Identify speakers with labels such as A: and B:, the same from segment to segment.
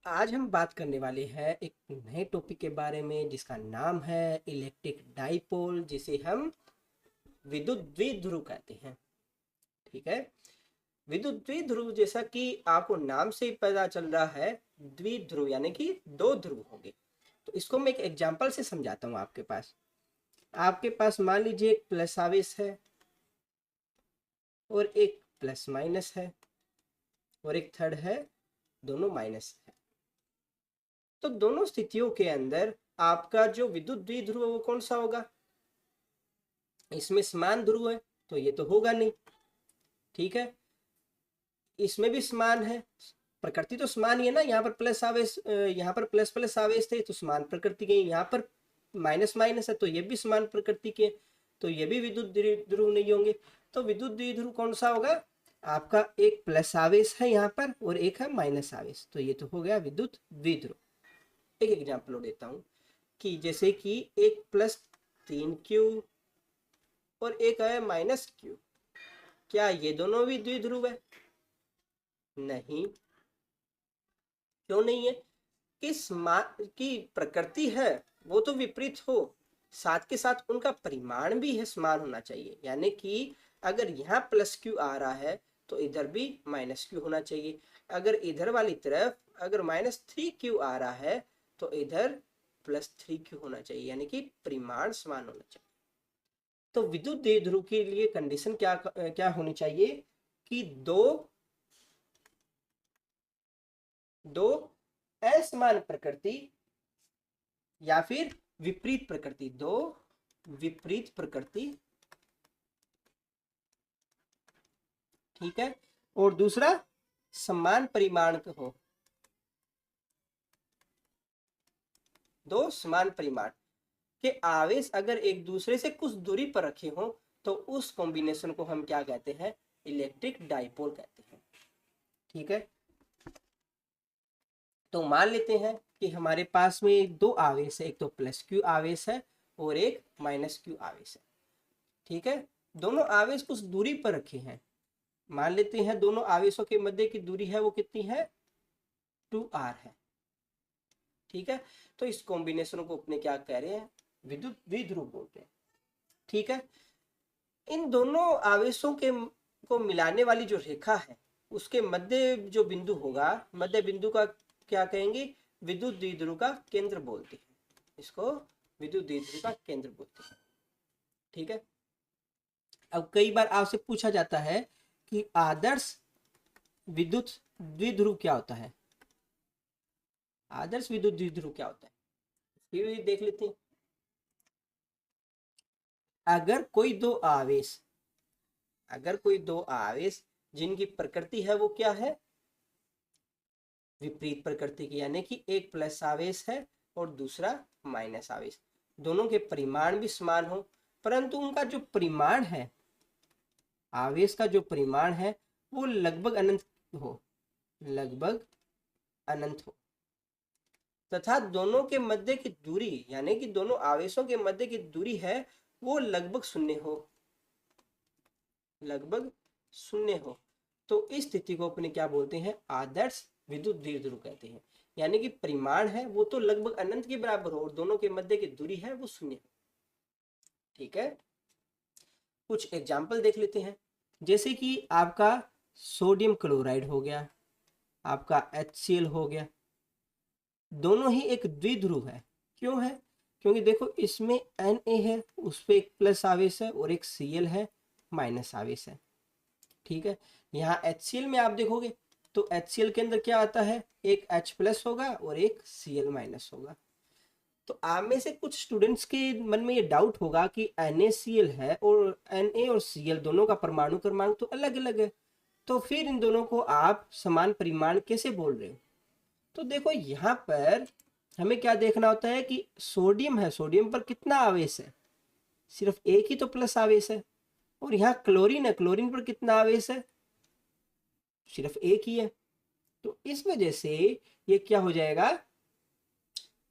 A: आज हम बात करने वाले हैं एक नए टॉपिक के बारे में जिसका नाम है इलेक्ट्रिक डाइपोल, जिसे हम विद्युत द्विध्रुव कहते हैं। ठीक है। विद्युत द्विध्रुव, जैसा कि आपको नाम से ही पता चल रहा है, द्विध्रुव यानी कि दो ध्रुव होंगे। तो इसको मैं एक एग्जांपल से समझाता हूँ। आपके पास मान लीजिए एक प्लस आवेश है और एक प्लस माइनस है और एक थर्ड है, दोनों माइनस है। तो दोनों स्थितियों के अंदर आपका जो विद्युत द्विध्रुव है वो कौन सा होगा? इसमें समान ध्रुव है तो ये तो होगा नहीं। ठीक है। इसमें भी समान है, प्रकृति तो समान ही है ना। यहाँ पर प्लस आवेश, यहाँ पर प्लस प्लस आवेश थे तो समान प्रकृति के। यहाँ पर माइनस माइनस है तो ये भी समान प्रकृति के, तो ये भी विद्युत द्विध्रुव नहीं होंगे। तो विद्युत द्विध्रुव कौन सा होगा? आपका एक प्लस आवेश है यहाँ पर और एक है माइनस आवेश, तो ये तो हो गया विद्युत द्विध्रुव। एक एग्जाम्पल और देता हूँ कि जैसे कि एक प्लस 3Q और एक है माइनस Q, क्या ये दोनों भी द्विध्रुव है? नहीं। क्यों नहीं है? की प्रकृति है वो तो विपरीत हो, साथ के साथ उनका परिमाण भी है समान होना चाहिए। यानी कि अगर यहाँ प्लस क्यू आ रहा है तो इधर भी माइनस क्यू होना चाहिए। अगर इधर वाली तरफ अगर -3Q आ रहा है तो इधर +3Q होना चाहिए, यानी कि परिमाण समान होना चाहिए। तो विद्युत द्विध्रुव के लिए कंडीशन क्या क्या होनी चाहिए कि दो दो असमान प्रकृति या फिर विपरीत प्रकृति, दो विपरीत प्रकृति। ठीक है। और दूसरा समान परिमाण का हो, दो समान परिमाण के आवेश अगर एक दूसरे से कुछ दूरी पर रखे हो तो उस कॉम्बिनेशन को हम क्या कहते हैं? इलेक्ट्रिक डाइपोल कहते हैं। ठीक है। तो मान लेते हैं कि हमारे पास में दो आवेश है, एक तो प्लस क्यू आवेश है और एक माइनस क्यू आवेश है। ठीक है। दोनों आवेश कुछ दूरी पर रखे हैं। मान लेते हैं दोनों आवेशों के मध्य की दूरी है वो कितनी है? 2r है। ठीक है। तो इस कॉम्बिनेशन को अपने क्या कह रहे हैं? विद्युत द्विध्रुव बोलते हैं। ठीक है। इन दोनों आवेशों के को मिलाने वाली जो रेखा है उसके मध्य जो बिंदु होगा, मध्य बिंदु का क्या कहेंगे? विद्युत द्विध्रुव का केंद्र बोलते हैं। इसको विद्युत द्विध्रुव का केंद्र बोलते हैं। ठीक है। अब कई बार आपसे पूछा जाता है कि आदर्श विद्युत द्विध्रुव क्या होता है? आदर्श विद्युत द्विध्रुव क्या होता है, ये भी देख लेते हैं। अगर कोई दो आवेश अगर कोई दो आवेश जिनकी प्रकृति है वो क्या है? विपरीत प्रकृति की, यानी कि एक प्लस आवेश है और दूसरा माइनस आवेश, दोनों के परिमाण भी समान हो, परंतु उनका जो परिमाण है, आवेश का जो परिमाण है वो लगभग अनंत हो, लगभग अनंत हो, तथा दोनों के मध्य की दूरी, यानी कि दोनों आवेशों के मध्य की दूरी है वो लगभग शून्य हो, लगभग शून्य हो। तो इस स्थिति को अपने क्या बोलते हैं? आदर्श विद्युत द्विध्रुव कहते हैं। यानी कि परिमाण है वो तो लगभग अनंत के बराबर हो और दोनों के मध्य की दूरी है वो शून्य हो। ठीक है। कुछ एग्जाम्पल देख लेते हैं। जैसे कि आपका सोडियम क्लोराइड हो गया, आपका HCl हो गया, दोनों ही एक द्विध्रुव है। क्यों है? क्योंकि देखो इसमें Na है, उस पर एक प्लस आवेश है और एक Cl है, माइनस आवेश है। ठीक है। यहाँ HCl में आप देखोगे तो HCl के अंदर क्या आता है? एक H प्लस होगा और एक Cl माइनस होगा। तो आप में से कुछ स्टूडेंट्स के मन में ये डाउट होगा कि NaCl है और Na और Cl दोनों का परमाणु क्रमांक तो अलग अलग है, तो फिर इन दोनों को आप समान परिमाण कैसे बोल रहे हो? तो देखो यहाँ पर हमें क्या देखना होता है कि सोडियम है, सोडियम पर कितना आवेश है? सिर्फ एक ही तो प्लस आवेश है। और यहाँ क्लोरीन है, क्लोरीन पर कितना आवेश है? सिर्फ एक ही है। तो इस वजह से ये क्या हो जाएगा?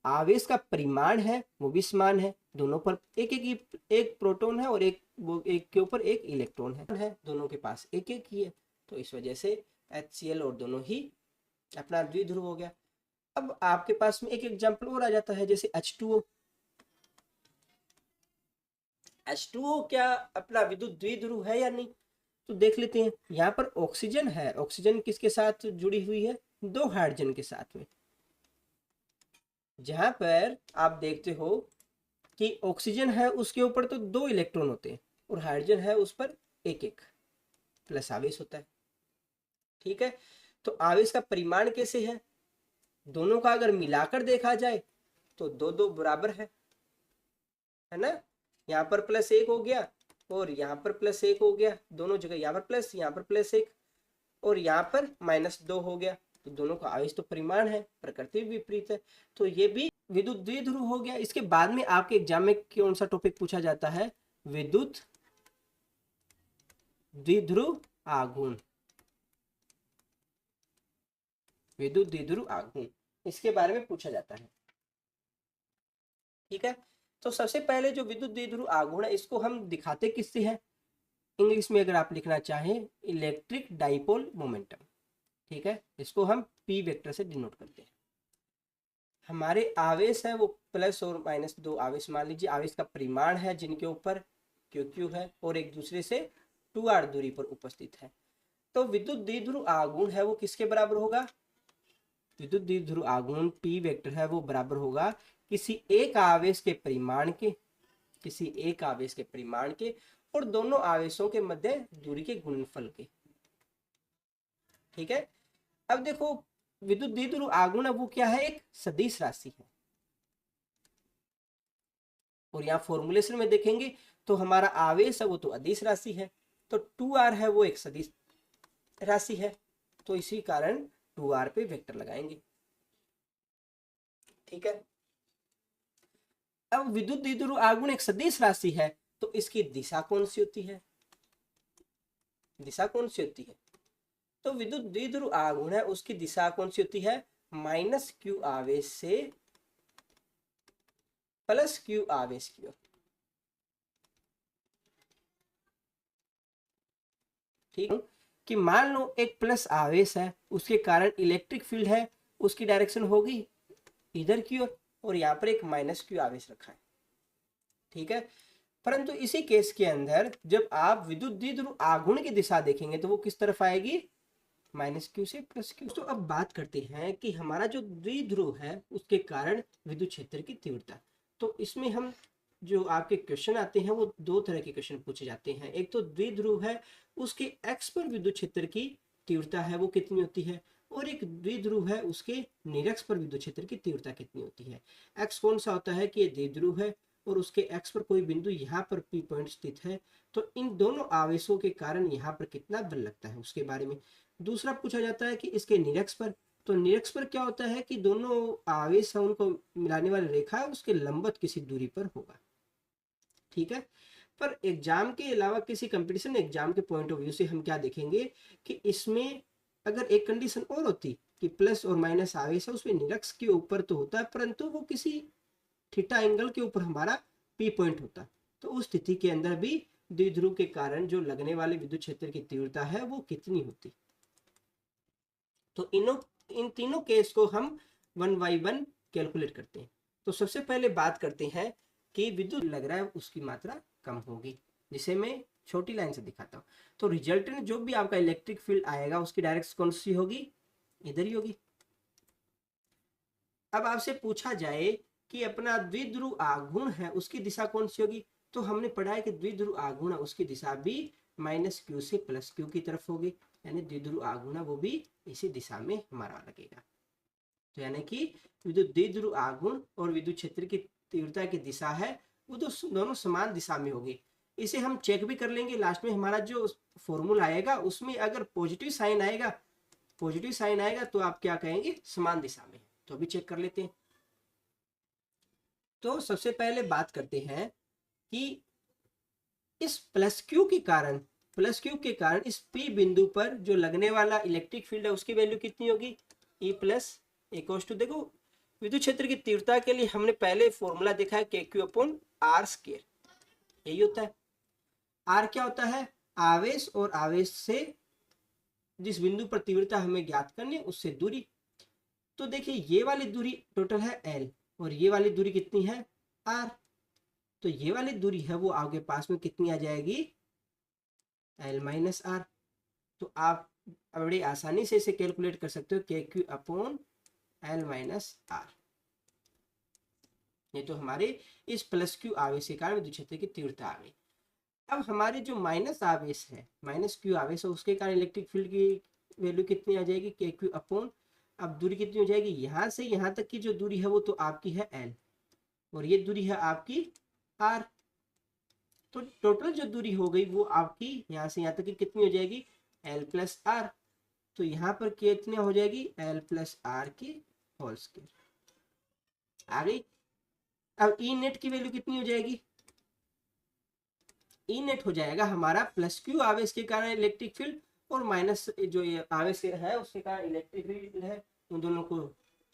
A: आवेश का परिमाण है वो भी समान है, दोनों पर एक एक एक प्रोटॉन है और एक के ऊपर एक इलेक्ट्रॉन है, दोनों के पास एक ही है। तो इस वजह से HCl और दोनों ही अपना द्विध्रुव हो गया। अब आपके पास में एक एग्जाम्पल और आ जाता है, जैसे H2O। H2O क्या अपना विद्युत द्विध्रुव है या नहीं, तो देख लेते हैं। यहाँ पर ऑक्सीजन है, ऑक्सीजन किसके साथ जुड़ी हुई है, दो हाइड्रोजन के साथ में। जहां पर आप देखते हो कि ऑक्सीजन है उसके ऊपर तो दो इलेक्ट्रॉन होते हैं और हाइड्रोजन है उस पर एक एक प्लस आवेश होता है। ठीक है, तो आवेश का परिमाण कैसे है, दोनों का अगर मिलाकर देखा जाए तो दो दो बराबर है ना। यहाँ पर प्लस एक हो गया और यहाँ पर प्लस एक हो गया, दोनों जगह यहाँ पर प्लस, यहाँ पर प्लस एक, और यहाँ पर माइनस दो हो गया। तो दोनों का आवेश तो परिमाण है, प्रकृति विपरीत है, तो ये भी विद्युत द्विध्रुव हो गया। इसके बाद में आपके एग्जाम में कौन सा टॉपिक पूछा जाता है, विद्युत द्विध्रुव आघूर्ण। विद्युत द्विध्रुव आघूर्ण इसके बारे में पूछा जाता है। ठीक है, तो सबसे पहले जो विद्युत द्विध्रुव आघूर्ण है इसको हम दिखाते किससे हैं, इंग्लिश में अगर आप लिखना चाहें इलेक्ट्रिक डाइपोल मोमेंटम। ठीक है, इसको हम पी वेक्टर से डिनोट करते हैं। हमारे आवेश है वो प्लस और माइनस दो आवेश मान लीजिए, आवेश का परिमाण है जिनके ऊपर क्यू क्यू है और एक दूसरे से 2r दूरी पर उपस्थित है। तो विद्युत द्विध्रुव आघूर्ण है वो किसके बराबर होगा, विद्युत द्विध्रुव आघूर्ण पी वेक्टर है वो बराबर होगा किसी एक आवेश के परिमाण के, किसी एक आवेश के परिमाण के और दोनों आवेशों के मध्य दूरी के गुणनफल के। ठीक है, अब देखो विद्युत द्विध्रुव आघूर्ण वो क्या है, एक सदिश राशि है। और यहाँ फॉर्मुलेशन में देखेंगे तो हमारा आवेश है वो तो अदिश राशि है, तो 2r है वो एक सदिश राशि है, तो इसी कारण 2r पे वेक्टर लगाएंगे। ठीक है, अब विद्युत द्विध्रुव आघूर्ण एक सदिश राशि है तो इसकी दिशा कौन सी होती है, दिशा कौन सी होती है, तो विद्युत द्विध्रुव आघूर्ण है उसकी दिशा कौन सी होती है, माइनस क्यू आवेश से प्लस क्यू आवेश की ओर। ठीक है, कि मान लो एक प्लस आवेश है उसके कारण इलेक्ट्रिक फील्ड है उसकी डायरेक्शन होगी इधर की ओर और यहाँ पर एक माइनस क्यू आवेश रखा है। ठीक है, परंतु इसी केस के अंदर जब आप विद्युत द्विध्रुव आघूर्ण की दिशा देखेंगे तो वो किस तरफ आएगी, माइनस क्यू से प्लस क्यू। तो अब बात करते हैं कि हमारा जो द्विध्रुव है उसके कारण विद्युत क्षेत्र की तीव्रता। तो इसमें हम जो आपके क्वेश्चन आते हैं वो दो तरह के क्वेश्चन पूछे जाते हैं, एक तो द्विध्रुव है उसके एक्स पर विद्युत क्षेत्र की तीव्रता है वो कितनी होती है, और एक द्विध्रुव है उसके निरक्ष पर विद्युत क्षेत्र की तीव्रता कितनी होती है। एक्स कौन सा होता है कि ये द्विध्रुव है और उसके एक्स पर कोई बिंदु यहाँ पर पी पॉइंट स्थित है, तो इन दोनों आवेशों के कारण यहाँ पर कितना बल लगता है उसके बारे में। दूसरा पूछा जाता है कि इसके निरक्ष पर, तो निरक्ष पर क्या होता है कि दोनों आवेश है उनको मिलाने वाली रेखा उसके लंबवत किसी दूरी पर होगा। ठीक है, पर एग्जाम के अलावा किसी कंपटीशन एग्जाम के पॉइंट ऑफ व्यू से हम क्या देखेंगे कि इसमें अगर एक कंडीशन और होती कि प्लस और माइनस आवेश है उसमें निरक्ष के ऊपर तो होता है परंतु वो किसी थीटा एंगल के ऊपर हमारा पी पॉइंट होता, तो उस स्थिति के अंदर भी द्विध्रुव के कारण जो लगने वाले विद्युत क्षेत्र की तीव्रता है वो कितनी होती। तो इन तीनों केस को हम वन बाई वन कैलकुलेट करते हैं। तो सबसे पहले बात करते हैं कि विद्युत लग रहा है उसकी मात्रा कम होगी, जिसे मैं छोटी लाइन से दिखाता हूँ। तो रिजल्टेंट जो भी आपका इलेक्ट्रिक फील्ड आएगा उसकी डायरेक्शन कौन सी होगी, इधर ही होगी। अब आपसे पूछा जाए कि अपना द्विध्रुव आघूर्ण है उसकी दिशा कौन सी होगी, तो हमने पढ़ा है कि द्विध्रुव आघूर्ण उसकी दिशा भी माइनस क्यू से प्लस क्यू की तरफ होगी, यानी द्विध्रुव आघूर्ण वो भी इसी दिशा में हमारा लगेगा। तो यानी कि विद्युत द्विध्रुव आघूर्ण और विद्युत क्षेत्र की तीव्रता की दिशा है वो तो दोनों समान दिशा में होगी। इसे हम चेक भी कर लेंगे, लास्ट में हमारा जो फॉर्मूला आएगा उसमें अगर पॉजिटिव साइन आएगा, पॉजिटिव साइन आएगा तो आप क्या कहेंगे, समान दिशा में। तो अभी चेक कर लेते हैं। तो सबसे पहले बात करते हैं कि इस प्लस क्यू के कारण, प्लस क्यू के कारण इस पी बिंदु पर जो लगने वाला इलेक्ट्रिक फील्ड है उसकी वैल्यू कितनी होगी, ई प्लस इक्वल्स टू, देखो विद्युत क्षेत्र की तीव्रता के लिए हमने पहले फॉर्मूला देखा है के क्यू अपॉन आर स्क्वायर, यही होता है। आर क्या होता है, आवेश और आवेश से जिस बिंदु पर तीव्रता हमें ज्ञात करनी है उससे दूरी। तो देखिए ये वाली दूरी टोटल है l और ये वाली दूरी कितनी है r, तो ये वाली दूरी है वो आपके पास में कितनी आ जाएगी l माइनस r। तो आप बड़ी आसानी से इसे कैलकुलेट कर सकते हो के Q upon l minus r। ये तो हमारे इस प्लस क्यू आवेश के कारण विद्युत क्षेत्र की तीव्रता आ गई। अब हमारे जो माइनस आवेश है, माइनस क्यू आवेश है, उसके कारण इलेक्ट्रिक फील्ड की वैल्यू कितनी आ जाएगी के क्यू अपॉन, अब दूरी कितनी हो जाएगी यहाँ से यहाँ तक की जो दूरी है वो तो आपकी है l और ये दूरी है आपकी r। तो टोटल जो दूरी हो गई वो आपकी यहाँ से यहाँ तक की कितनी हो जाएगी l प्लस r। तो यहाँ पर कितनी हो जाएगी l प्लस r की होल स्क्वायर आ गई। अब ई नेट की वैल्यू कितनी हो जाएगी, ई नेट हो जाएगा हमारा प्लस क्यू आवेश के कारण इलेक्ट्रिक फील्ड और माइनस जो ये आवेश है उसके कारण इलेक्ट्रिक फील्ड है, उन दोनों को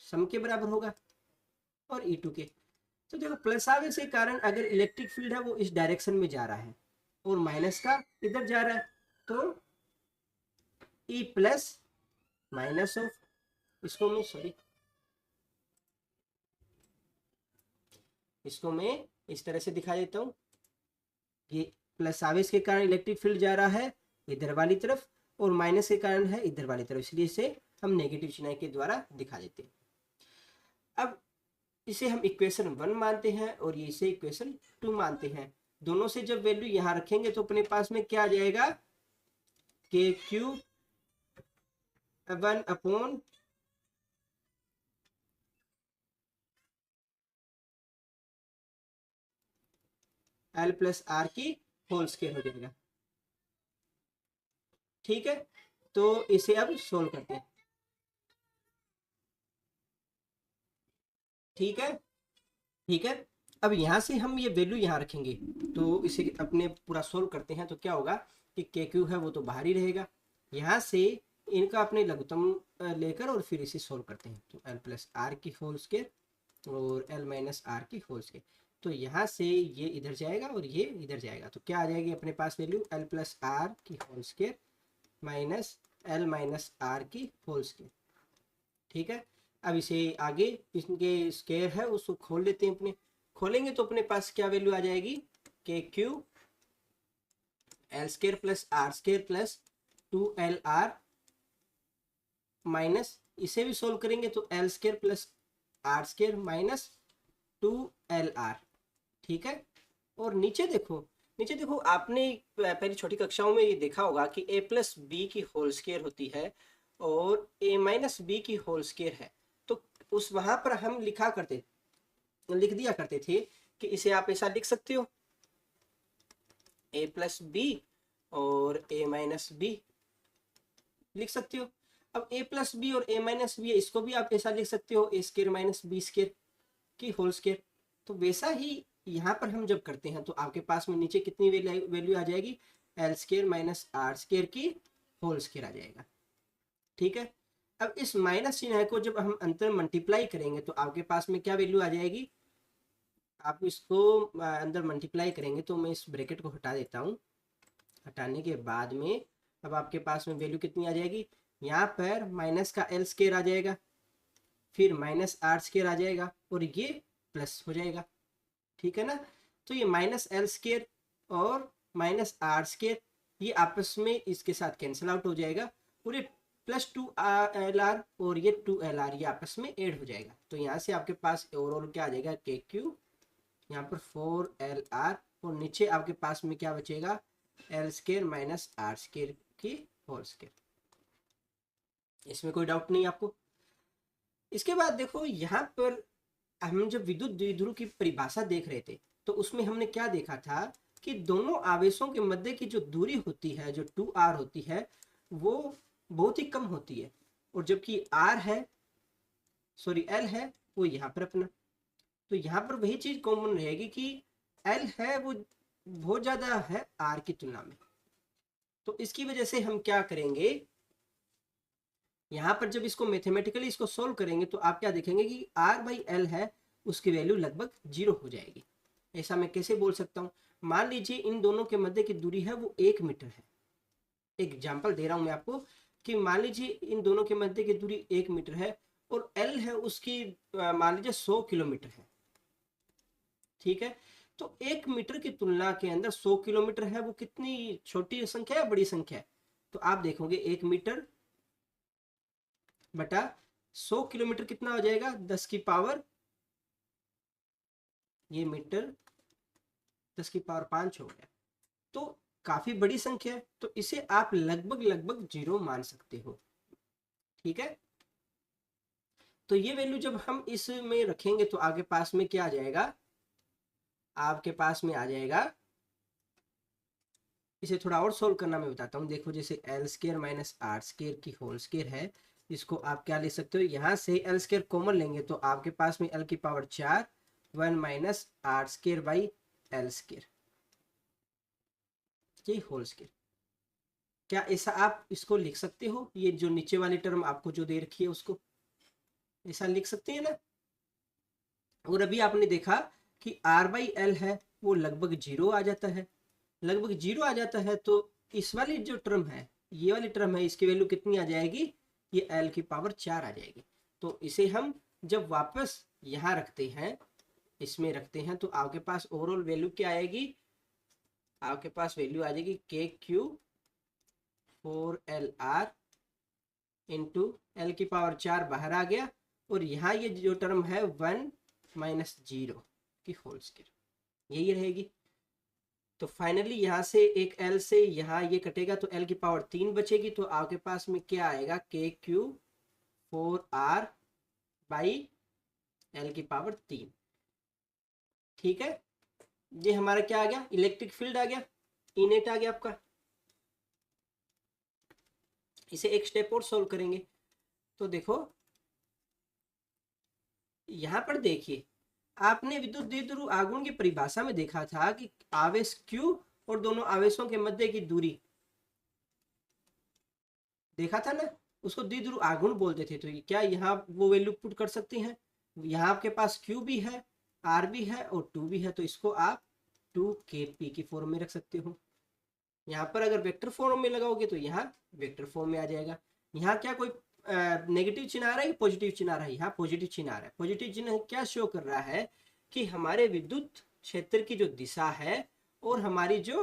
A: सम के बराबर होगा और ई टू के। तो देखो प्लस आवेश के कारण अगर इलेक्ट्रिक फील्ड है वो इस डायरेक्शन में जा रहा है और माइनस का इधर जा रहा है, तो ई प्लस माइनस ऑफ, इसको मैं इस तरह से दिखा देता हूँ। ये प्लस आवेश के कारण इलेक्ट्रिक फील्ड जा रहा है इधर वाली तरफ और माइनस के कारण है इधर वाली तरफ, इसलिए इसे हम नेगेटिव चिन्ह के द्वारा दिखा देते हैं। अब इसे हम इक्वेशन 1 मानते हैं और ये इसे इक्वेशन 2 मानते हैं। दोनों से जब वैल्यू यहाँ रखेंगे तो अपने पास में क्या आ जाएगा K Q 1 upon l plus R की होल स्क्वायर हो जाएगा। ठीक है, तो इसे अब सोल्व करते हैं। ठीक है, ठीक है, अब यहाँ से हम ये वैल्यू यहाँ रखेंगे तो इसे अपने पूरा सोल्व करते हैं। तो क्या होगा कि के क्यू है वो तो बाहर ही रहेगा, यहाँ से इनका अपने लघुत्तम लेकर और फिर इसे सोल्व करते हैं। तो l प्लस आर की होल स्क्वायर और l माइनस आर की होल स्क्वायर, तो यहाँ से ये इधर जाएगा और ये इधर जाएगा, तो क्या आ जाएगी अपने पास वैल्यू l प्लस आर की whole square minus l minus R की होल स्क्वायर। ठीक है, अब इसे आगे इसके स्क्वायर है उसको खोल लेते हैं। अपने खोलेंगे तो अपने पास क्या वैल्यू आ जाएगी के Q L square plus R square plus 2LR minus, इसे भी सोल्व करेंगे तो L square plus R square minus 2LR। ठीक है, और नीचे देखो आपने पहली छोटी कक्षाओं में ये देखा होगा कि a प्लस बी की होल स्क्वायर होती है और a माइनस बी की होल स्क्वायर है। तो उस वहां पर हम लिख दिया करते थे कि इसे आप ऐसा लिख सकते हो a प्लस बी और a माइनस बी लिख सकते हो। अब a प्लस बी और a माइनस बी इसको भी आप ऐसा लिख सकते हो a square minus B square की होल स्क्वायर। तो वैसा ही यहाँ पर हम जब करते हैं तो आपके पास में नीचे कितनी वैल्यू आ जाएगी L square minus R square की होल स्क्वायर आ जाएगा। ठीक है, अब इस माइनस चिन्ह को जब हम अंतर मल्टीप्लाई करेंगे तो आपके पास में क्या वैल्यू आ जाएगी, आप इसको अंदर मल्टीप्लाई करेंगे तो मैं इस ब्रैकेट को हटा देता हूँ। हटाने के बाद में अब आपके पास में वैल्यू कितनी आ जाएगी, यहाँ पर माइनस का एल स्क्वायर आ जाएगा, फिर माइनस आर स्क्वायर आ जाएगा और ये प्लस हो जाएगा। ठीक है ना, तो ये माइनस एल स्क्वायर और माइनस आर स्क्वायर ये आपस में इसके साथ कैंसिल आउट हो जाएगा और ये प्लस 2LR और ये 2LR ये आपस में ऐड हो जाएगा। तो यहाँ से आपके पास ओवरऑल क्या आ जाएगा के क्यू, यहाँ पर 4LR और नीचे आपके पास में क्या बचेगा L square minus R square की होल स्क्वायर। इसमें कोई डाउट नहीं आपको। इसके बाद देखो यहाँ पर हम जब विद्युत द्विध्रुव की परिभाषा देख रहे थे तो उसमें हमने क्या देखा था कि दोनों आवेशों के मध्य की जो दूरी होती है जो 2R होती है वो बहुत ही कम होती है और जबकि L है वो यहाँ पर अपना, तो यहाँ पर वही चीज कॉमन रहेगी कि L है वो बहुत ज्यादा है R की तुलना में। तो इसकी वजह से हम क्या करेंगे, यहाँ पर जब इसको मैथमेटिकली इसको सोल्व करेंगे तो आप क्या देखेंगे कि R/L है उसकी वैल्यू लगभग 0 हो जाएगी। ऐसा मैं कैसे बोल सकता हूँ, मान लीजिए इन दोनों के मध्य की दूरी है वो 1 मीटर है। एग्जाम्पल दे रहा हूँ मैं आपको कि मान लीजिए इन दोनों के मध्य की दूरी 1 मीटर है और एल है उसकी मान लीजिए 100 किलोमीटर है, ठीक है। तो 1 मीटर की तुलना के अंदर 100 किलोमीटर है, वो कितनी छोटी संख्या है, बड़ी संख्या है? तो आप देखोगे 1 मीटर बटा 100 किलोमीटर कितना हो जाएगा, 10 की पावर, ये मीटर 10 की पावर 5 हो गया। तो काफी बड़ी संख्या है, तो इसे आप लगभग लगभग 0 मान सकते हो, ठीक है। तो ये वैल्यू जब हम इसमें रखेंगे तो आगे पास में क्या आ जाएगा, आपके पास में आ जाएगा, इसे थोड़ा और सोल्व करना मैं बताता हूँ। देखो जैसे L square minus R square की होल स्केयर है, इसको आप क्या ले सकते हो, यहाँ से एल स्केयर कॉमन लेंगे तो आपके पास में एल की power 4 1 minus R square by L square, ये होल स्केयर। क्या ऐसा आप इसको लिख सकते हो, ये जो नीचे वाली टर्म आपको जो दे रखी है उसको ऐसा लिख सकते हैं ना। और अभी आपने देखा कि आर बाई एल है वो लगभग 0 आ जाता है, लगभग 0 आ जाता है, तो इस वाली जो टर्म है, ये वाली टर्म है, इसकी वैल्यू कितनी आ जाएगी, ये एल की पावर 4 आ जाएगी। तो इसे हम जब वापस यहाँ रखते हैं, इसमें रखते हैं, तो आपके पास ओवरऑल वैल्यू क्या आएगी, आपके पास वैल्यू आ जाएगी के क्यू 4LR इंटू एल की पावर 4 बाहर आ गया, और यहाँ ये जो टर्म है 1 माइनस 0 की होल स्केयर यही रहेगी। तो फाइनली यहाँ से एक एल से यहाँ ये कटेगा तो एल की पावर 3 बचेगी, तो आपके पास में क्या आएगा, के क्यू 4R बाई एल की पावर 3, ठीक है। ये हमारा क्या आ गया, इलेक्ट्रिक फील्ड आ गया, इनेट आ गया आपका। इसे एक स्टेप और सोल्व करेंगे, तो देखो यहाँ पर देखिए, आपने विद्युत द्विध्रुव आघूर्ण की परिभाषा में देखा था कि आवेश Q और दोनों आवेशों के मध्य की दूरी देखा था ना, उसको द्विध्रुव आघूर्ण बोलते थे। तो क्या यहाँ वो वैल्यू पुट कर सकते हैं, यहाँ आपके पास Q भी है, R भी है और 2 भी है, तो इसको आप 2kp की फॉर्म में रख सकते हो। यहाँ पर अगर वेक्टर फॉर्म में लगाओगे तो यहाँ वेक्टर फॉर्म में आ जाएगा। यहाँ क्या कोई नेगेटिव चिन्ह आ रहा है कि पॉजिटिव चिन्ह आ रहा है, यहाँ पॉजिटिव चिन्ह आ रहा है। पॉजिटिव चिन्ह क्या शो कर रहा है कि हमारे विद्युत क्षेत्र की जो दिशा है और हमारी जो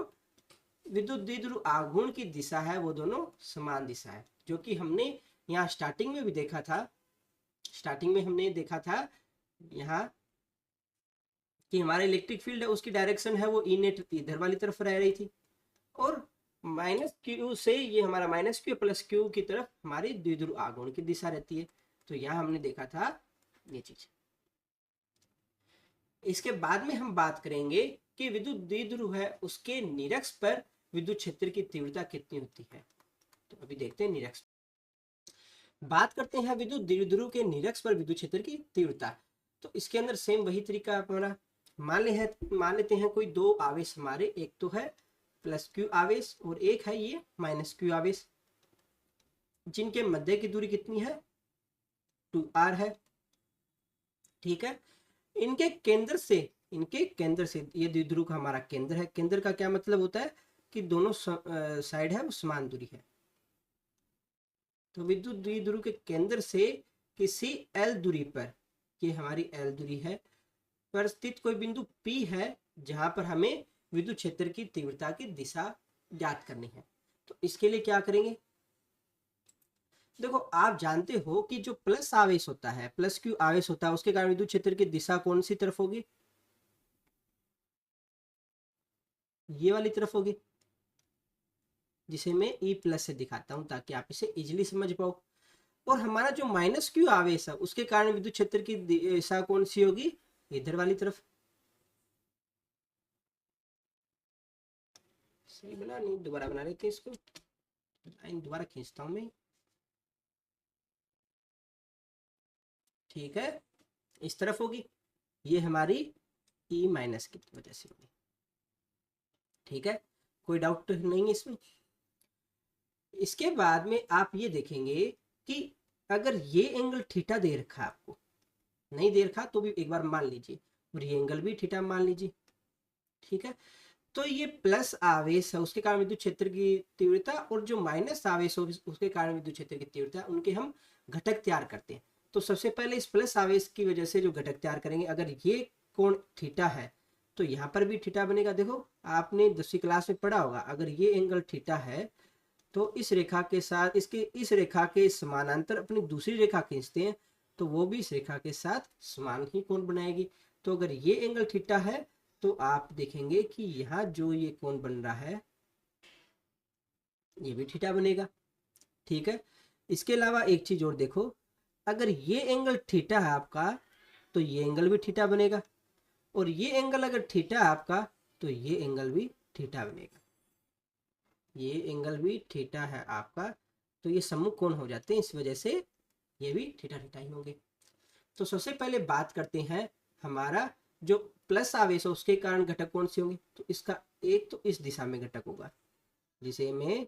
A: विद्युत द्विध्रुव आघूर्ण की दिशा है वो दोनों समान दिशा है, जो कि हमने यहाँ स्टार्टिंग में भी देखा था। स्टार्टिंग में हमने देखा था यहाँ कि हमारा इलेक्ट्रिक फील्ड है उसकी डायरेक्शन है वो ई नेट इधर वाली तरफ रह रही थी, और माइनस क्यू से ये हमारा माइनस क्यू प्लस क्यू की तरफ हमारी द्विध्रुव आघूर्ण की दिशा रहती है। तो यहाँ हमने देखा था ये चीज। इसके बाद में हम बात करेंगे कि विद्युत द्विध्रुव है उसके निरक्ष पर विद्युत क्षेत्र की तीव्रता कितनी होती है। तो अभी देखते हैं निरक्ष, बात करते हैं विद्युत द्विध्रुव के निरक्ष पर विद्युत क्षेत्र की तीव्रता। तो इसके अंदर सेम वही तरीका हमारा, मान लेते हैं कोई दो आवेश हमारे, एक तो है प्लस क्यू आवेश और एक है ये माइनस क्यू आवेश, जिनके मध्य की दूरी कितनी है 2r है, ठीक है। इनके केंद्र से ये द्विध्रुव का हमारा केंद्र है। केंद्र का क्या मतलब होता है कि दोनों साइड है वो समान दूरी है। तो विद्युत द्विध्रुव के केंद्र से किसी l दूरी पर, ये हमारी l दूरी है, पर स्थित कोई बिंदु P है जहां पर हमें विद्युत क्षेत्र की तीव्रता की दिशा ज्ञात करनी है। तो इसके लिए क्या करेंगे, देखो आप जानते हो कि जो प्लस आवेश होता है, प्लस क्यू आवेश होता है, उसके कारण विद्युत क्षेत्र की दिशा कौन सी तरफ होगी, ये वाली तरफ होगी, जिसे मैं E प्लस से दिखाता हूं ताकि आप इसे इजिली समझ पाओ। और हमारा जो माइनस क्यू आवेश है उसके कारण विद्युत क्षेत्र की दिशा कौन सी होगी, इधर वाली तरफ। सही बना नहीं, दोबारा बना लेते हैं इसको, लाइन दोबारा खींचता हूं मैं, ठीक है, इस तरफ होगी, ये हमारी E माइनस की वजह से होगी, ठीक है, कोई डाउट नहीं है इसमें। इसके बाद में आप ये देखेंगे कि अगर ये एंगल थीटा दे रखा आपको, नहीं दे रखा तो भी एक बार मान लीजिए, और ये एंगल भी थीटा मान लीजिए, ठीक है। तो ये प्लस आवेश है उसके कारण विद्युत क्षेत्र की तीव्रता, और जो माइनस आवेश हो उसके कारण विद्युत क्षेत्र की तीव्रता, उनके हम घटक तैयार करते हैं। तो सबसे पहले इस प्लस आवेश की वजह से जो घटक तैयार करेंगे, अगर ये कोण थीटा है तो यहाँ पर भी थीटा बनेगा। देखो आपने 10वीं क्लास में पढ़ा होगा, अगर ये एंगल थीटा है तो इस रेखा के साथ इस रेखा के समानांतर अपनी दूसरी रेखा खींचते हैं तो वो भी इस रेखा के साथ समान ही कोण बनाएगी। तो अगर ये एंगल थीटा है तो आप देखेंगे कि यहाँ जो ये कोण बन रहा है ये भी थीटा बनेगा। ठीक है, इसके अलावा एक चीज और देखो, अगर ये एंगल थीटा है आपका तो ये एंगल भी थीटा बनेगा, और ये एंगल अगर थीटा है आपका तो ये एंगल भी थीटा बनेगा। ये एंगल भी थीटा है आपका तो ये सम्मुख कोण हो जाते हैं, इस वजह से ये भी थीटा थीटा ही होंगे। तो सबसे पहले बात करते हैं हमारा जो प्लस आवेश है उसके कारण घटक कौन से होंगे। तो इसका एक तो इस दिशा में घटक होगा जिसे मैं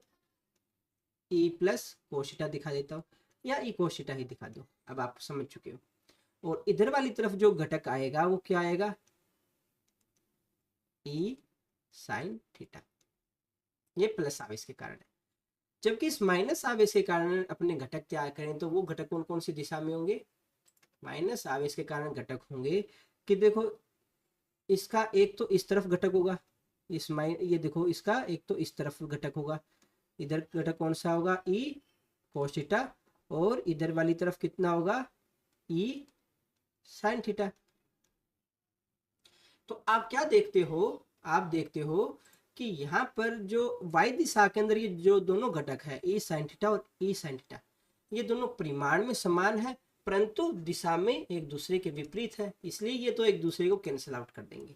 A: ई प्लस कोशिटा दिखा देता हूँ, या ई कोशिटा ही दिखा दो, अब आप समझ चुके हो। और इधर वाली तरफ जो घटक आएगा वो क्या आएगा, ई साइन थीटा, ये प्लस आवेश के कारण है। जबकि इस माइनस आवेश के कारण अपने घटक तैयार करें तो वो घटक कौन कौन सी दिशा में होंगे। माइनस आवेश के कारण घटक होंगे कि देखो इसका एक तो इस तरफ घटक होगा, ये देखो इसका एक तो इस तरफ घटक होगा, इधर घटक कौन सा होगा, ई कोस थीटा, और इधर वाली तरफ कितना होगा, ई साइन थीटा। तो आप क्या देखते हो, आप देखते हो कि यहाँ पर जो y दिशा के अंदर ये जो दोनों घटक है ई साइन थीटा और ई साइन थीटा, ये दोनों परिमाण में समान है परंतु दिशा में एक दूसरे के विपरीत है, इसलिए ये तो एक दूसरे को कैंसिल आउट कर देंगे।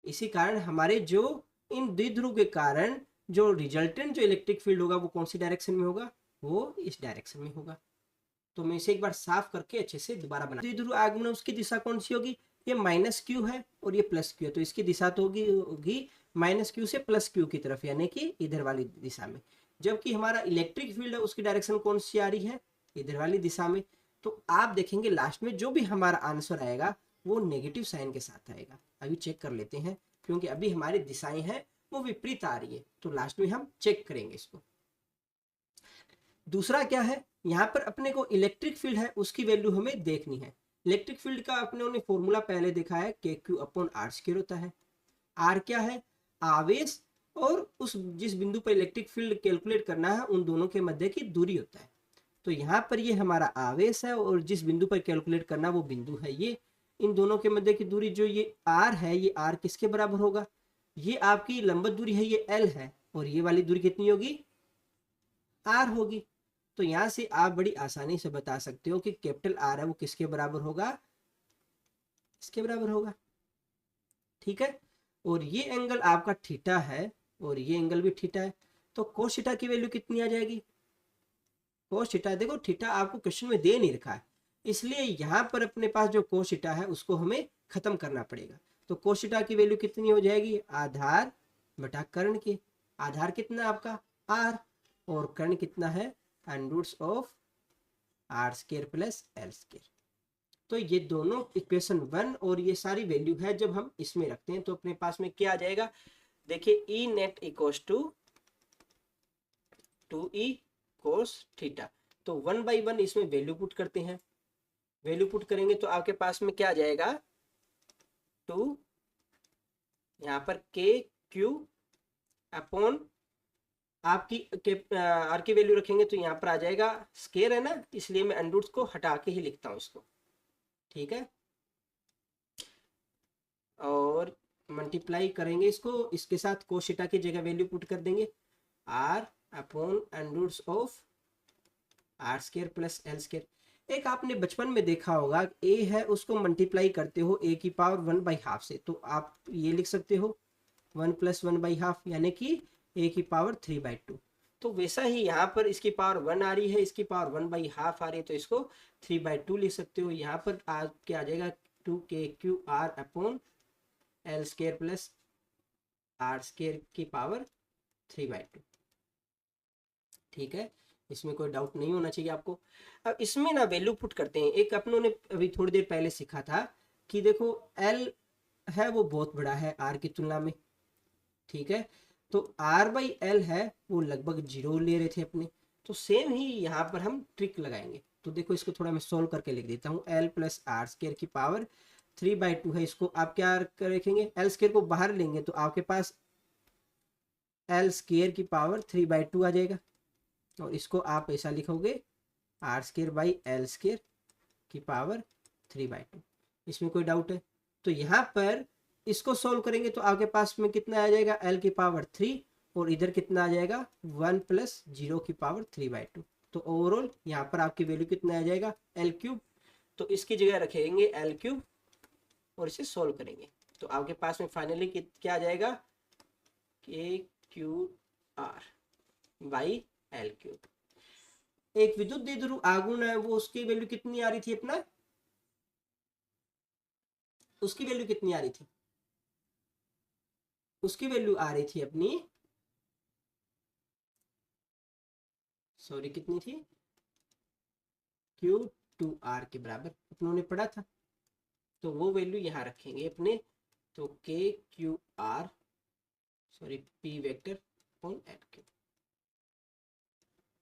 A: इसी कारण हमारे जो इन द्विध्रुव के कारण जो रिजल्टेंट जो इलेक्ट्रिक फील्ड होगा वो कौन सी डायरेक्शन में होगा, वो इस डायरेक्शन में होगा। तो मैं इसे एक बार साफ करके अच्छे से दोबारा बना, द्विध्रुव आगमन उसकी दिशा कौन सी होगी, ये माइनस क्यू है और ये प्लस क्यू है, तो इसकी दिशा तो होगी माइनस क्यू से प्लस क्यू की तरफ, यानी कि इधर वाली दिशा में। जबकि हमारा इलेक्ट्रिक फील्ड है उसकी डायरेक्शन कौन सी आ रही है, इधर वाली दिशा में। तो आप देखेंगे लास्ट में जो भी हमारा आंसर आएगा वो नेगेटिव साइन के साथ आएगा। अभी चेक कर लेते हैं, क्योंकि अभी हमारी दिशाएं हैं वो विपरीत आ रही है, तो लास्ट में हम चेक करेंगे इसको। दूसरा क्या है, यहाँ पर अपने को इलेक्ट्रिक फील्ड है उसकी वैल्यू हमें देखनी है। इलेक्ट्रिक फील्ड का अपने ने फॉर्मूला पहले देखा है, के क्यू अपॉन आर स्क्वायर होता है। आर क्या है, आवेश, और उस जिस बिंदु पर इलेक्ट्रिक फील्ड कैलकुलेट करना है उन दोनों के मध्य की दूरी होता है। तो यहाँ पर ये हमारा आवेश है और जिस बिंदु पर कैलकुलेट करना वो बिंदु है ये, इन दोनों के मध्य की दूरी जो ये आर है, ये आर किसके बराबर होगा, ये आपकी लंबवत दूरी है, ये एल है, और ये वाली दूरी कितनी होगी, आर होगी। तो यहाँ से आप बड़ी आसानी से बता सकते हो कि कैपिटल आर है वो किसके बराबर होगा, इसके बराबर होगा। ठीक है, और ये एंगल आपका थीटा है और ये एंगल भी थीटा है, तो कोस थीटा की वैल्यू कितनी आ जाएगी, कोस थीटा, देखो थीटा आपको क्वेश्चन में दे नहीं रखा है, इसलिए यहाँ पर अपने पास जो कोस थीटा है उसको हमें खत्म करना पड़ेगा। तो कोस थीटा की वैल्यू कितनी हो जाएगी, आधार बटा कर्ण की, आधार कितना आपका आर, और कर्ण कितना है √ of R square plus L square. तो ये दोनों इक्वेशन 1 और ये सारी वैल्यू है, जब हम इसमें रखते हैं तो अपने पास में क्या आ जाएगा, देखिए E net equals to 2e cos theta. तो 1/1 इसमें वैल्यू पुट करते हैं, वैल्यू पुट करेंगे तो आपके पास में क्या आ जाएगा, 2 यहाँ पर के क्यू अपॉन आपकी आर की वैल्यू रखेंगे तो यहाँ पर आ जाएगा, स्क्वायर है ना इसलिए मैं अंडर को हटा के ही लिखता हूँ इसको। ठीक है, और मल्टीप्लाई करेंगे इसको, इसके साथ कोस थीटा की जगह वैल्यू पुट कर देंगे, R upon √ of R square plus L square. एक आपने बचपन में देखा होगा, ए है उसको मल्टीप्लाई करते हो a की पावर 1/2 से, तो आप ये लिख सकते हो 1 + 1/2, यानी कि a की पावर 3/2। तो वैसा ही यहाँ पर इसकी पावर 1 आ रही है, इसकी पावर 1/2 आ रही है, तो इसको 3/2 लिख सकते हो। यहाँ पर क्या आ जाएगा, 2kqr upon L square plus R square की पावर 3/2। ठीक है, इसमें कोई डाउट नहीं होना चाहिए आपको। अब इसमें ना वैल्यू पुट करते हैं, एक अपनों ने अभी थोड़ी देर पहले सीखा था कि देखो L है वो बहुत बड़ा है R की तुलना में। ठीक है, तो R/L है वो लगभग 0 ले रहे थे अपने, तो सेम ही यहाँ पर हम ट्रिक लगाएंगे। तो देखो इसको थोड़ा मैं सोल्व करके लिख देता हूँ। एल प्लस आर स्क्वायर की पावर 3/2 है। इसको आप क्या रखेंगे, एल स्क्वायर को बाहर लेंगे तो आपके पास एल स्क्वायर की पावर 3/2 आ जाएगा, और इसको आप ऐसा लिखोगे R square by L square की पावर 3/2। इसमें कोई डाउट है? तो यहाँ पर इसको सोल्व करेंगे तो आपके पास में कितना आ जाएगा, एल की पावर 3, और इधर कितना आ जाएगा 1 प्लस 0 की पावर 3/2। तो ओवरऑल यहाँ पर आपकी वैल्यू कितना आ जाएगा, एल क्यूब। तो इसकी जगह रखेंगे एल क्यूब और इसे सोल्व करेंगे तो आपके पास में फाइनली क्या आ जाएगा, K Q R by L cube. एक विद्युत द्विध्रुव आघूर्ण है, वो उसकी वैल्यू कितनी आ रही थी अपना, उसकी वैल्यू कितनी आ रही थी, उसकी वैल्यू आ रही थी अपनी, सॉरी कितनी थी, Q2R के बराबर अपनों ने पढ़ा था। तो वो वैल्यू यहाँ रखेंगे अपने, तो के Q R sorry P vector upon L cube.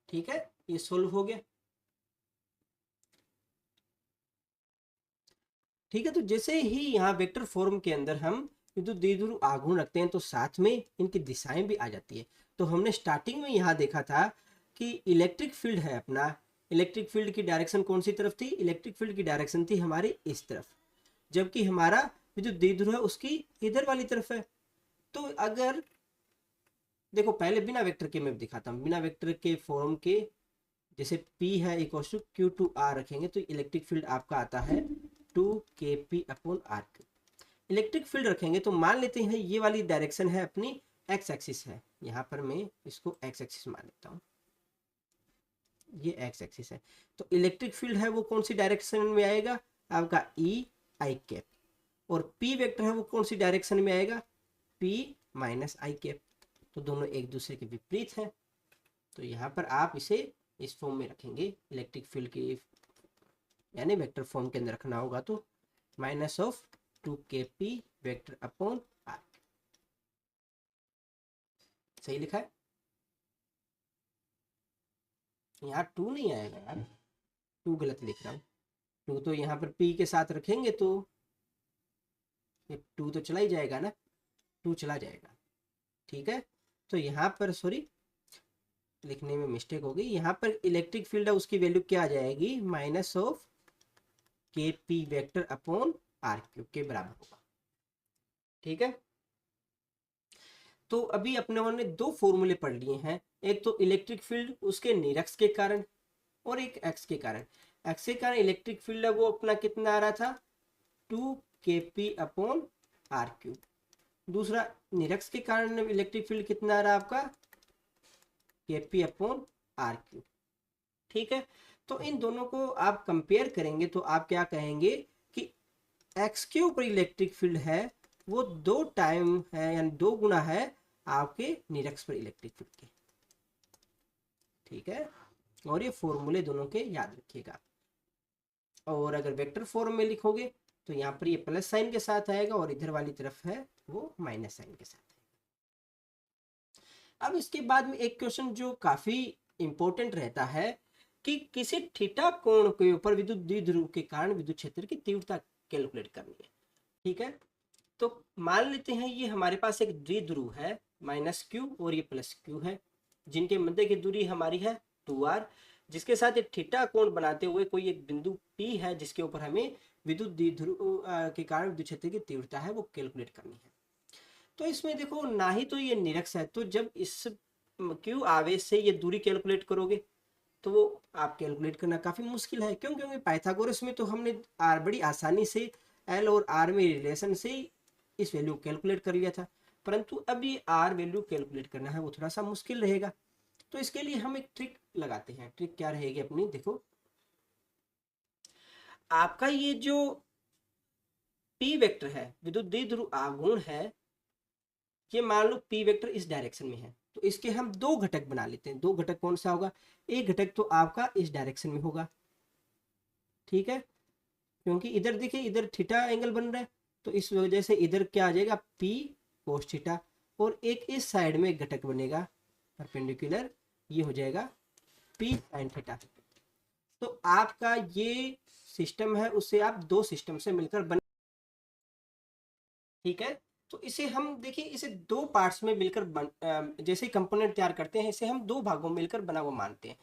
A: ठीक है, ये सोल्व हो गया। ठीक है, तो जैसे ही यहाँ वेक्टर फॉर्म के अंदर हम विद्युत द्विध्रुव आघूर्ण रखते हैं तो साथ में इनकी दिशाएं भी आ जाती है। तो हमने स्टार्टिंग में यहाँ देखा था कि इलेक्ट्रिक फील्ड है अपना, इलेक्ट्रिक फील्ड की डायरेक्शन कौन सी तरफ थी, इलेक्ट्रिक फील्ड की डायरेक्शन थी हमारी इस तरफ, जबकि हमारा विद्युत द्विध्रुव है उसकी इधर वाली तरफ है। तो अगर देखो पहले बिना वेक्टर के मैं दिखाता हूँ, बिना वेक्टर के फॉर्म के, जैसे P है इक्वल टू Q2R रखेंगे तो इलेक्ट्रिक फील्ड आपका आता है 2kp upon R cube. Electric field रखेंगे तो मान लेते हैं ये वाली डायरेक्शन है अपनी एक्स एक्सिस है, यहाँ पर मैं इसको एक्स एक्सिस मान लेता हूँ, ये एक्स एक्सिस है। तो इलेक्ट्रिक फील्ड है वो कौन सी डायरेक्शन में आएगा, आपका ई आई कैप, और P वेक्टर है वो कौन सी डायरेक्शन में आएगा, P माइनस आई कैप। तो दोनों एक दूसरे के विपरीत हैं। तो यहाँ पर आप इसे इस फॉर्म में रखेंगे, इलेक्ट्रिक फील्ड की यानी वेक्टर फॉर्म के अंदर रखना होगा तो minus of 2kp vector upon R. सही लिखा है, यहाँ 2 नहीं आएगा यार, 2 गलत लिख रहा हूँ। 2 तो यहाँ पर p के साथ रखेंगे तो ये 2 तो चला ही जाएगा ना, 2 चला जाएगा। ठीक है, तो यहाँ पर सॉरी लिखने में मिस्टेक हो गई, यहाँ पर इलेक्ट्रिक फील्ड है उसकी वैल्यू क्या आ जाएगी, minus of K P vector upon R cube के बराबर होगा। ठीक है, तो अभी अपने ने दो फॉर्मूले पढ़ लिए हैं, एक तो इलेक्ट्रिक फील्ड उसके निरक्ष के कारण और एक एक्स के कारण। एक्स के कारण इलेक्ट्रिक फील्ड है वो अपना कितना आ रहा था, 2kp अपॉन आर क्यूब। दूसरा निरक्ष के कारण इलेक्ट्रिक फील्ड कितना आ रहा है आपका, kp अपॉन आर क्यूब। ठीक है, तो इन दोनों को आप कंपेयर करेंगे तो आप क्या कहेंगे कि एक्स के ऊपर इलेक्ट्रिक फील्ड है वो 2 टाइम है यानी 2 गुना है आपके निरक्ष पर इलेक्ट्रिक फील्ड के। ठीक है, और ये फॉर्मूले दोनों के याद रखिएगा। और अगर वेक्टर फॉर्म में लिखोगे तो यहाँ पर ये प्लस साइन के साथ आएगा और इधर वाली तरफ है वो माइनस साइन के साथ आएगा। अब इसके बाद में एक क्वेश्चन जो काफी इंपॉर्टेंट रहता है कि किसी थीटा कोण के ऊपर विद्युत द्विध्रुव के कारण विद्युत क्षेत्र की तीव्रता कैलकुलेट करनी है। ठीक है, तो मान लेते हैं ये हमारे पास एक द्विध्रुव है माइनस क्यू और ये प्लस क्यू है, जिनके मध्य की दूरी हमारी है 2r, जिसके साथ ये थीटा कोण बनाते हुए कोई एक बिंदु P है जिसके ऊपर हमें विद्युत द्विध्रुव के कारण विद्युत क्षेत्र की तीव्रता है वो कैलकुलेट करनी है। तो इसमें देखो ना ही तो ये निरक्ष है, तो जब इस क्यू आवेश से ये दूरी कैलकुलेट करोगे तो वो आप कैलकुलेट करना काफी मुश्किल है। क्यों, क्योंकि पाइथागोरस में तो हमने आर बड़ी आसानी से एल और आर में रिलेशन से इस वैल्यू कैलकुलेट कर लिया था, परंतु अब ये आर वैल्यू कैलकुलेट करना है वो थोड़ा सा मुश्किल रहेगा। तो इसके लिए हम एक ट्रिक लगाते हैं। ट्रिक क्या रहेगी अपनी, देखो आपका ये जो पी वेक्टर है विद्युत द्विध्रुव आघूर्ण है, ये मान लो पी वेक्टर इस डायरेक्शन में है तो इसके हम दो घटक बना लेते हैं। दो घटक कौन सा होगा, एक घटक तो आपका इस डायरेक्शन में होगा, ठीक है, क्योंकि इधर देखिए इधर थीटा एंगल बन रहा है तो इस वजह से इधर क्या आ जाएगा पी कोस थीटा, और एक इस साइड में घटक बनेगा परपेंडिकुलर, ये हो जाएगा पी साइन थीटा। तो आपका ये सिस्टम है उसे आप दो सिस्टम से मिलकर बना, ठीक है। तो इसे हम देखिए, इसे दो पार्ट्स में मिलकर जैसे कंपोनेंट तैयार करते हैं इसे हम दो भागों में मिलकर बना हुआ मानते हैं।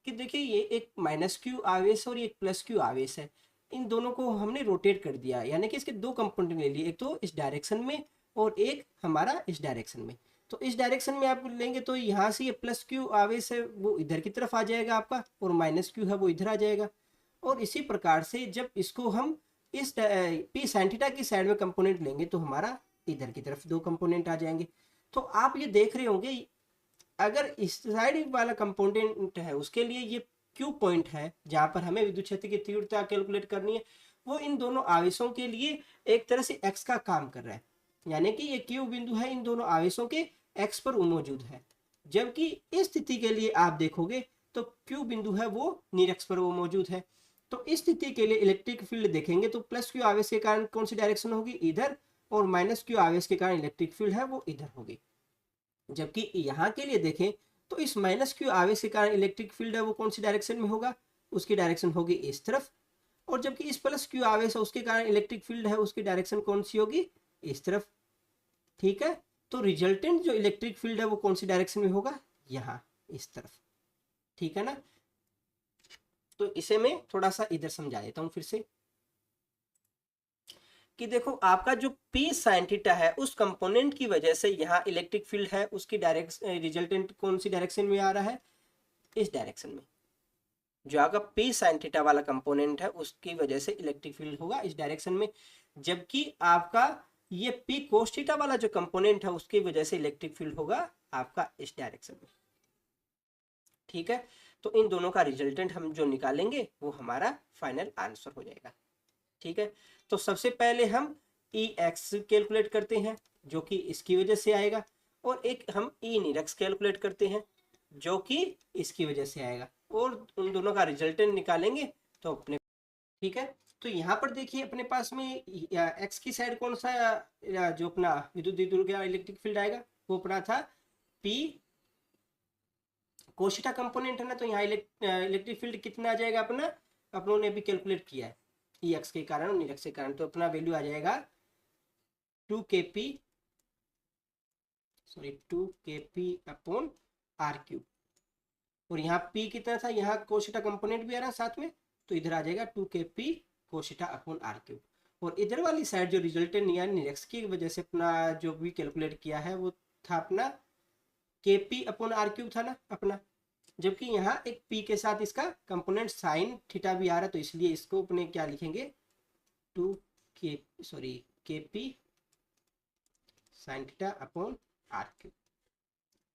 A: कि देखिए ये एक माइनस क्यू आवेश और एक प्लस क्यू आवेश है, इन दोनों को हमने रोटेट कर दिया, यानी कि इसके दो कंपोनेंट ले लिए, एक तो इस डायरेक्शन में और एक हमारा इस डायरेक्शन में। तो इस डायरेक्शन में आप लेंगे तो यहाँ से ये प्लस क्यू आवेश है वो इधर की तरफ आ जाएगा आपका, और माइनस क्यू है वो इधर आ जाएगा। और इसी प्रकार से जब इसको हम इस पी साइन थीटा की साइड में कंपोनेंट लेंगे तो हमारा इधर की तरफ दो कंपोनेंट आ जाएंगे। तो आप ये देख रहे होंगे, अगर इस साइड वाला कंपोनेंट है उसके लिए ये क्यू पॉइंट है जहां पर हमें विद्युत क्षेत्र की तीव्रता कैलकुलेट करनी है, वो इन दोनों आवेशों के लिए एक तरह से एक्स का काम कर रहा है, यानी कि ये क्यू बिंदु है इन दोनों आवेशों के एक्स पर मौजूद है। जबकि इस स्थिति के लिए आप देखोगे तो क्यू बिंदु है वो निरक्ष पर वो मौजूद है। तो इस स्थिति के लिए इलेक्ट्रिक फील्ड देखेंगे तो प्लस क्यू आवेश के कारण कौन सी डायरेक्शन होगी, इधर, और माइनस क्यू आवेश के कारण इलेक्ट्रिक फील्ड है वो इधर होगी। जबकि यहाँ के लिए देखें तो इस माइनस क्यू आवेश के कारण इलेक्ट्रिक फील्ड है वो कौन सी डायरेक्शन में होगा, उसकी डायरेक्शन होगी इस तरफ। और जबकि इस प्लस क्यू आवेश है उसके कारण इलेक्ट्रिक फील्ड है उसकी डायरेक्शन कौन सी होगी, इस तरफ, ठीक है। तो रिजल्टेंट जो इलेक्ट्रिक फील्ड है वो कौन सी डायरेक्शन में होगा, यहाँ, इस तरफ, ठीक है ना। तो इसे मैं थोड़ा सा इधर समझा देता हूँ फिर से, कि देखो आपका जो पी साइन थीटा है उस कंपोनेंट की वजह से यहाँ इलेक्ट्रिक फील्ड है उसकी डायरेक्शन रिजल्टेंट कौन सी डायरेक्शन में आ रहा है, इस डायरेक्शन में। जो आपका पी साइन थीटा वाला कंपोनेंट है उसकी वजह से इलेक्ट्रिक फील्ड होगा इस डायरेक्शन में। जबकि आपका ये पी कोस थीटा वाला जो कंपोनेंट है उसकी वजह से इलेक्ट्रिक फील्ड होगा आपका इस डायरेक्शन में, ठीक है। तो इन दोनों का रिजल्टेंट हम जो निकालेंगे वो हमारा फाइनल आंसर हो जाएगा, ठीक है। तो सबसे पहले हम ई एक्स कैलकुलेट करते हैं जो कि इसकी वजह से आएगा, और एक हम ई निरक्स कैलकुलेट करते हैं जो कि इसकी वजह से आएगा, और उन दोनों का रिजल्टेंट निकालेंगे तो अपने, ठीक है। तो यहाँ पर देखिए अपने पास में एक्स की साइड कौन सा जो अपना विद्युत द्विध्रुव का इलेक्ट्रिक फील्ड आएगा वो अपना था पी कोशिटा कंपोनेंट है ना। तो यहाँ इलेक्ट्रिक फील्ड कितना आ जाएगा अपना, अपनों ने भी कैलकुलेट किया है ई एक्स के कारण और निरक्स के कारण, तो अपना वैल्यू आ जाएगा 2kp अपॉन आर क्यूब। और यहाँ p कितना था, यहाँ कोशिटा कंपोनेंट भी आ रहा है साथ में, तो इधर आ जाएगा 2kp कोशिटा अपॉन आर क्यूब। और इधर वाली साइड जो रिजल्टेंट निरक्स की वजह से अपना जो भी कैलकुलेट किया है वो था अपना kp अपॉन आर क्यूब था ना अपना। जबकि यहाँ एक p के साथ इसका कंपोनेंट साइन थीटा भी आ रहा है, तो इसलिए इसको अपने क्या लिखेंगे, kp sine theta upon R cube,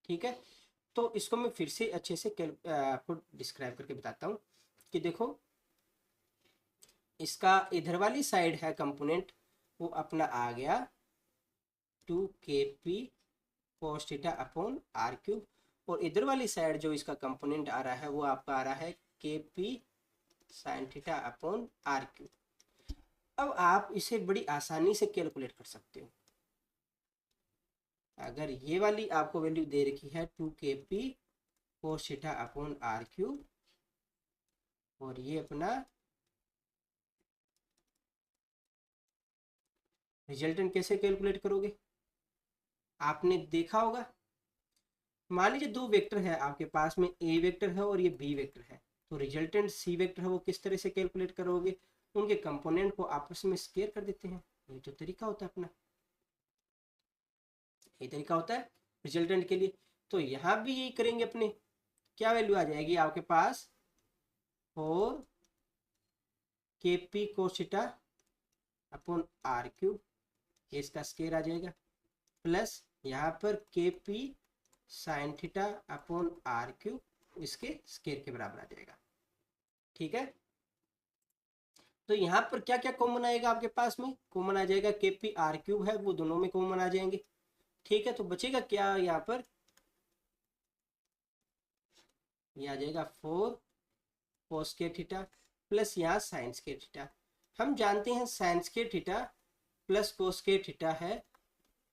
A: ठीक है। तो इसको मैं फिर से अच्छे से आपको डिस्क्राइब करके बताता हूँ कि देखो इसका इधर वाली साइड है कंपोनेंट वो अपना आ गया 2kp cos theta upon R cube, और इधर वाली साइड जो इसका कंपोनेंट आ रहा है वो आपका आ रहा है kp sin theta upon R cube. अब आप इसे बड़ी आसानी से कैलकुलेट कर सकते हो। अगर ये वाली आपको वैल्यू दे रखी है 2kp cos theta upon R cube, और ये अपना रिजल्टेंट कैसे कैलकुलेट करोगे, आपने देखा होगा। मान लीजिए दो वेक्टर है आपके पास में, ए वेक्टर है और ये बी वेक्टर है, तो रिजल्टेंट सी वेक्टर है वो किस तरह से कैलकुलेट करोगे, उनके कंपोनेंट को आपस में स्केयर कर देते हैं, ये तो तरीका होता है अपना, ये तरीका होता है रिजल्टेंट के लिए। तो यहाँ भी यही करेंगे अपने, क्या वैल्यू आ जाएगी आपके पास 4kp cos theta upon R cube, इसका स्केयर आ जाएगा, प्लस यहाँ पर kp sine theta upon R cube इसके स्केयर के बराबर आ जाएगा, ठीक है। तो यहाँ पर क्या क्या कॉमन आएगा आपके पास में, कॉमन आ जाएगा kp आर क्यूब है वो दोनों में कॉमन आ जाएंगे, ठीक है। तो बचेगा क्या यहाँ पर, ये आ जाएगा 4 cos स्केयर थीटा प्लस यहाँ साइन स्केयर थीटा। हम जानते हैं sine square theta plus cos square theta है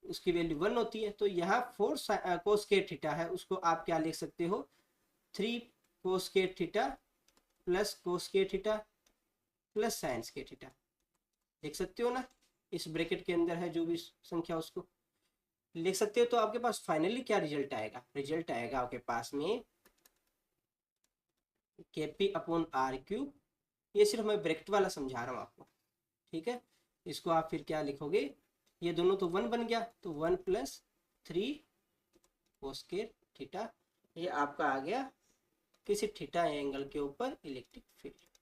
A: उसकी वैल्यू 1 होती है, तो यहाँ 4 cos स्केयर थीटा है उसको आप क्या लिख सकते हो 3 cos square theta plus cos के थीटा प्लस साइंस के थीटा। देख सकते हो ना, इस ब्रैकेट के अंदर है जो भी संख्या उसको लिख सकते हो। तो आपके पास फाइनली क्या रिजल्ट आएगा? रिजल्ट आएगा आपके पास में KP अपॉन आर क्यूब। ये सिर्फ मैं ब्रैकेट वाला समझा रहा हूँ आपको, ठीक है। इसको आप फिर क्या लिखोगे, ये दोनों तो 1 बन गया, तो 1 प्लस 3 कोस के थीटा, ये आपका आ गया किसी थीटा एंगल के ऊपर इलेक्ट्रिक फील्ड।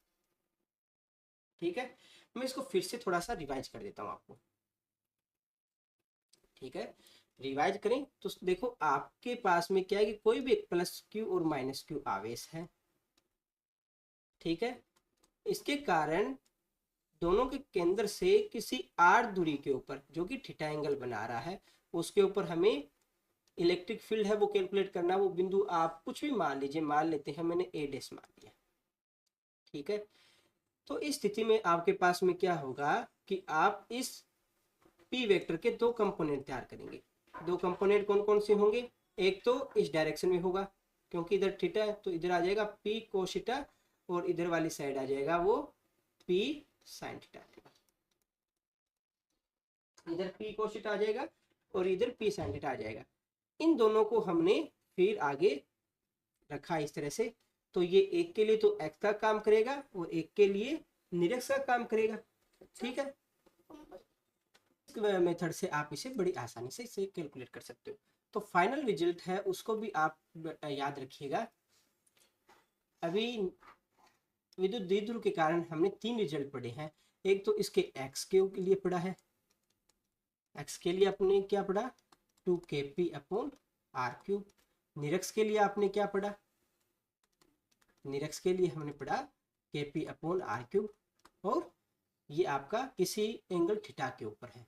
A: ठीक है, मैं इसको फिर से थोड़ा सा रिवाइज कर देता हूँ आपको, ठीक है। रिवाइज करें तो देखो आपके पास में क्या है कि कोई भी एक प्लस क्यू और माइनस क्यू आवेश है, ठीक है। इसके कारण दोनों के केंद्र से किसी आर दूरी के ऊपर जो कि थीटा एंगल बना रहा है, उसके ऊपर हमें इलेक्ट्रिक फील्ड है वो कैलकुलेट करना। वो बिंदु आप कुछ भी मान लीजिए, मान लेते हैं मैंने ए डैश मान लिया, ठीक है। तो इस स्थिति में आपके पास में क्या होगा कि आप इस पी वेक्टर के दो कंपोनेंट तैयार करेंगे। दो कंपोनेंट कौन कौन से होंगे? एक तो इस डायरेक्शन में होगा, क्योंकि इधर थीटा है तो इधर आ जाएगा पी कोस थीटा, और इधर वाली साइड आ जाएगा वो पी साइन थीटा। इधर पी कोस थीटा आ जाएगा और इधर पी साइन थीटा आ जाएगा। इन दोनों को हमने फिर आगे रखा इस तरह से, तो ये एक के लिए तो एक्स का काम करेगा और एक के लिए निरक्ष का काम करेगा, ठीक है। मेथड से आप इसे बड़ी आसानी से इसे कैलकुलेट कर सकते हो। तो फाइनल रिजल्ट है उसको भी आप याद रखिएगा। अभी विद्युत द्विध्रुव के कारण हमने 3 रिजल्ट पढ़े हैं। एक तो इसके एक्स के लिए पढ़ा है, एक्स के लिए आपने क्या पढ़ा, 2kp अपॉन आर क्यूब। निरक्ष के लिए आपने क्या पढ़ा, निरक्ष के लिए हमने पढ़ा kp अपॉन आर क्यूब, और ये आपका किसी एंगल थीटा के ऊपर है।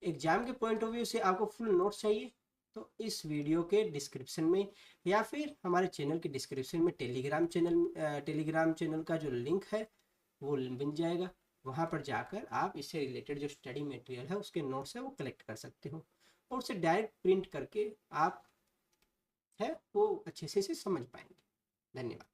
A: एग्जाम के पॉइंट ऑफ व्यू से आपको फुल नोट्स चाहिए तो इस वीडियो के डिस्क्रिप्शन में या फिर हमारे चैनल के डिस्क्रिप्शन में टेलीग्राम चैनल का जो लिंक है वो मिल जाएगा। वहाँ पर जाकर आप इससे रिलेटेड जो स्टडी मटेरियल है उसके नोट्स है वो कलेक्ट कर सकते हो, और उसे डायरेक्ट प्रिंट करके आप है वो अच्छे से समझ पाएंगे। धन्यवाद।